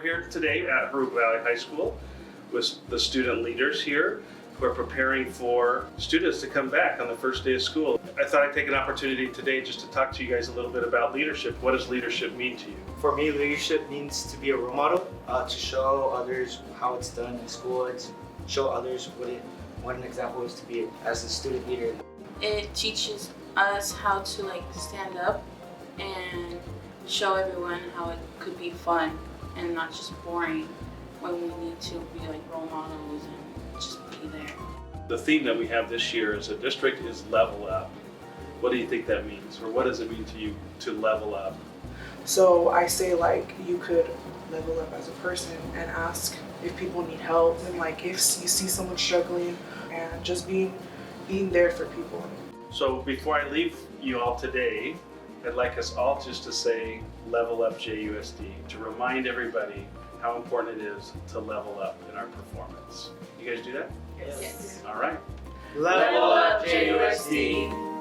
here today at Jurupa Valley High School with the student leaders here who are preparing for students to come back on the first day of school. I thought I'd take an opportunity today just to talk to you guys a little bit about leadership. What does leadership mean to you? For me, leadership means to be a role model, to show others how it's done in school, and to show others what an example is to be as a student leader. It teaches us how to stand up and show everyone how it could be fun and not just boring when we need to be role models and just be there. The theme that we have this year as a district is level up. What do you think that means, or what does it mean to you to level up? So I say you could level up as a person and ask if people need help, and if you see someone struggling, and just being there for people. So before I leave you all today, I'd like us all just to say level up JUSD, to remind everybody how important it is to level up in our performance. You guys do that? Yes. All right. Level up JUSD.